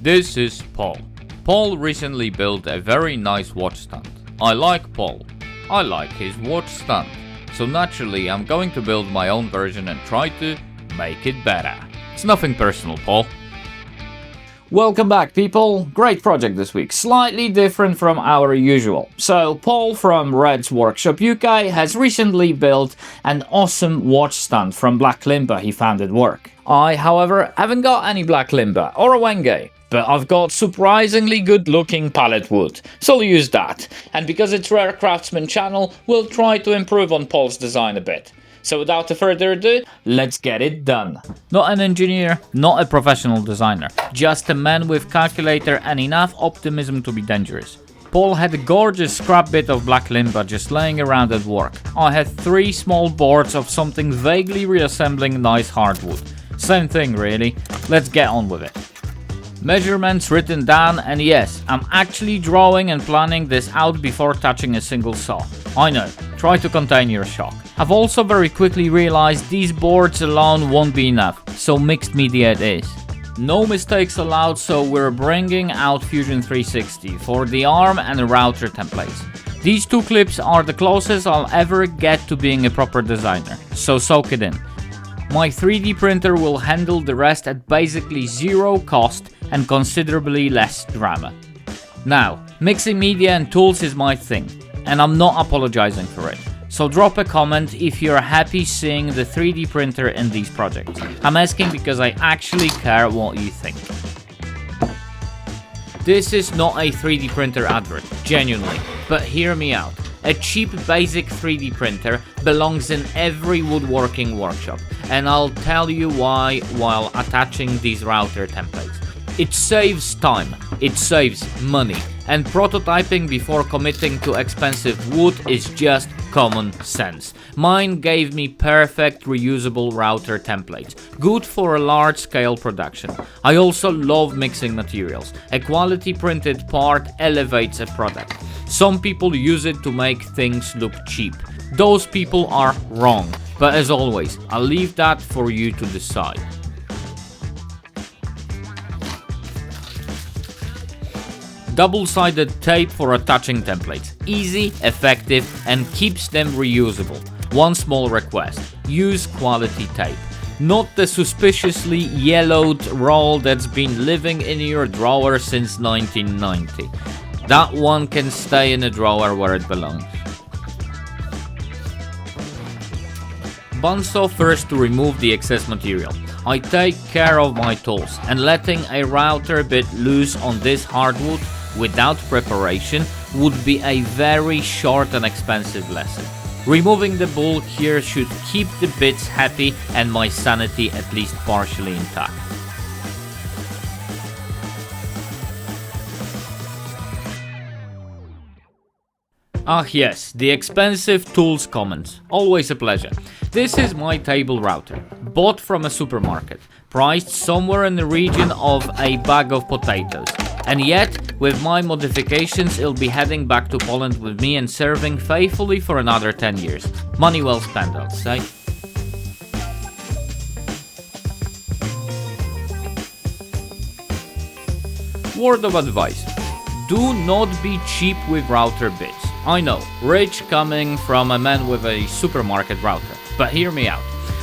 This is Paul. Paul recently built a very nice watch stand. I like Paul. I like his watch stand. So naturally I'm going to build my own version and try to make it better. It's nothing personal, Paul. Welcome back, people. Great project this week, slightly different from our usual. So Paul from RedsworkshopUK has recently built an awesome watch stand from black limber he found at work. I, however, haven't got any black limber or a wenge, but I've got surprisingly good looking pallet wood, so I'll use that. And because it's Rare Craftsman channel, we'll try to improve on Paul's design a bit. So without further ado, let's get it done. Not an engineer, not a professional designer, just a man with calculator and enough optimism to be dangerous. Paul had a gorgeous scrap bit of black limber just laying around at work. I had 3 small boards of something vaguely reassembling nice hardwood. Same thing really, let's get on with it. Measurements written down, and yes, I'm actually drawing and planning this out before touching a single saw. I know, try to contain your shock. I've also very quickly realized these boards alone won't be enough, so mixed media it is. No mistakes allowed, so we're bringing out Fusion 360 for the arm and the router templates. These 2 clips are the closest I'll ever get to being a proper designer, so soak it in. My 3D printer will handle the rest at basically zero cost and considerably less drama. Now, mixing media and tools is my thing, and I'm not apologizing for it. So drop a comment if you're happy seeing the 3D printer in these projects. I'm asking because I actually care what you think. This is not a 3D printer advert, genuinely, but hear me out. A cheap basic 3D printer belongs in every woodworking workshop, and I'll tell you why while attaching these router templates. It saves time, it saves money, and prototyping before committing to expensive wood is just common sense. Mine gave me perfect reusable router templates, good for a large scale production. I also love mixing materials. A quality printed part elevates a product. Some people use it to make things look cheap. Those people are wrong, but as always, I'll leave that for you to decide. Double-sided tape for attaching templates. Easy, effective, and keeps them reusable. One small request: use quality tape. Not the suspiciously yellowed roll that's been living in your drawer since 1990. That one can stay in a drawer where it belongs. Bandsaw first to remove the excess material. I take care of my tools, and letting a router bit loose on this hardwood without preparation would be a very short and expensive lesson. Removing the bulk here should keep the bits happy and my sanity at least partially intact. Ah yes, the expensive tools comments. Always a pleasure. This is my table router, bought from a supermarket, priced somewhere in the region of a bag of potatoes. And yet, with my modifications, it'll be heading back to Poland with me and serving faithfully for another 10 years. Money well spent, I'd say. Word of advice: do not be cheap with router bits. I know, rich coming from a man with a supermarket router, but hear me out.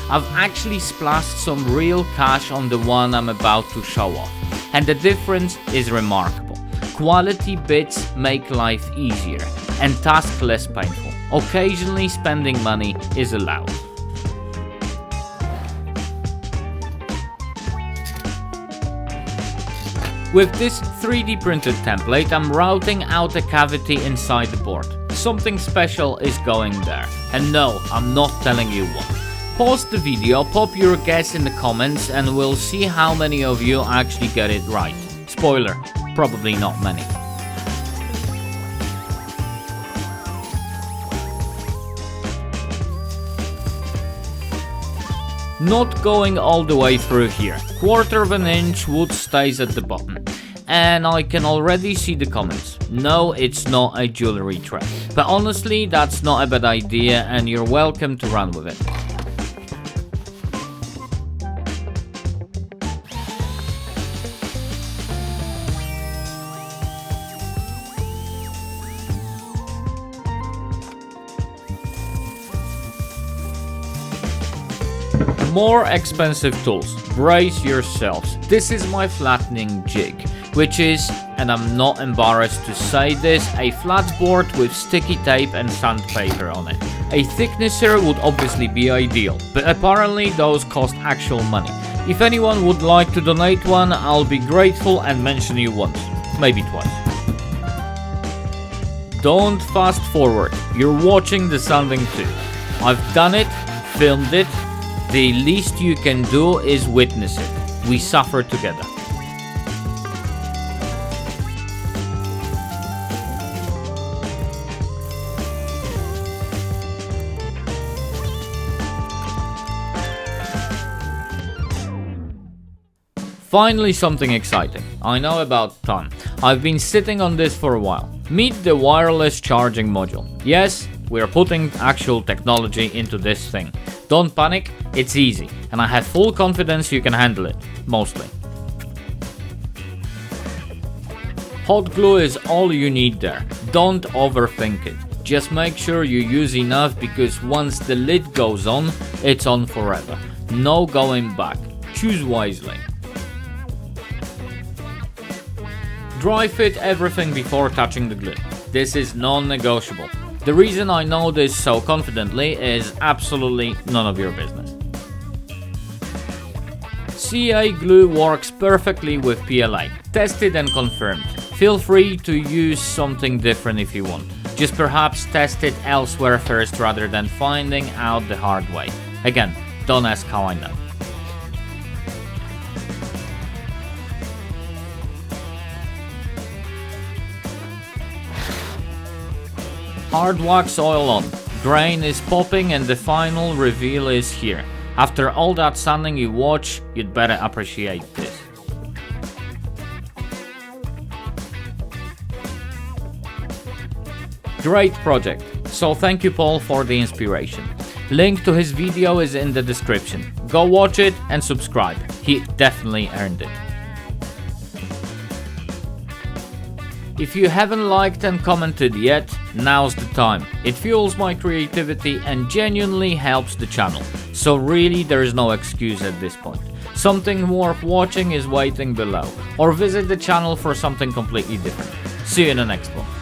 I've actually splashed some real cash on the one I'm about to show off, and the difference is remarkable. Quality bits make life easier and task less painful. Occasionally spending money is allowed. With this 3D printed template, I'm routing out a cavity inside the board. Something special is going there, and no, I'm not telling you what. Pause the video, pop your guess in the comments, and we'll see how many of you actually get it right. Spoiler, probably not many. Not going all the way through here. 1/4 of an inch wood stays at the bottom. And I can already see the comments. No, it's not a jewelry tray. But honestly, that's not a bad idea and you're welcome to run with it. More expensive tools. Brace yourselves. This is my flattening jig, which is, and I'm not embarrassed to say this, a flat board with sticky tape and sandpaper on it. A thicknesser would obviously be ideal, but apparently those cost actual money. If anyone would like to donate one, I'll be grateful and mention you once, maybe twice. Don't fast forward, you're watching the sanding too. I've done it, filmed it, the least you can do is witness it. We suffer together. Finally something exciting. I know about time. I've been sitting on this for a while. Meet the wireless charging module. Yes, we're putting actual technology into this thing. Don't panic, it's easy, and I have full confidence you can handle it, mostly. Hot glue is all you need there. Don't overthink it. Just make sure you use enough because once the lid goes on, it's on forever. No going back. Choose wisely. Dry fit everything before touching the glue. This is non-negotiable. The reason I know this so confidently is absolutely none of your business. CA glue works perfectly with PLA. Tested and confirmed. Feel free to use something different if you want. Just perhaps test it elsewhere first rather than finding out the hard way. Again, don't ask how I know. Hard wax oil on. Grain is popping and the final reveal is here. After all that sanding you watch, you'd better appreciate this. Great project. So thank you Paul for the inspiration. Link to his video is in the description. Go watch it and subscribe. He definitely earned it. If you haven't liked and commented yet, now's the time. It fuels my creativity and genuinely helps the channel. So really there is no excuse at this point. Something worth watching is waiting below, or visit the channel for something completely different. See you in the next one.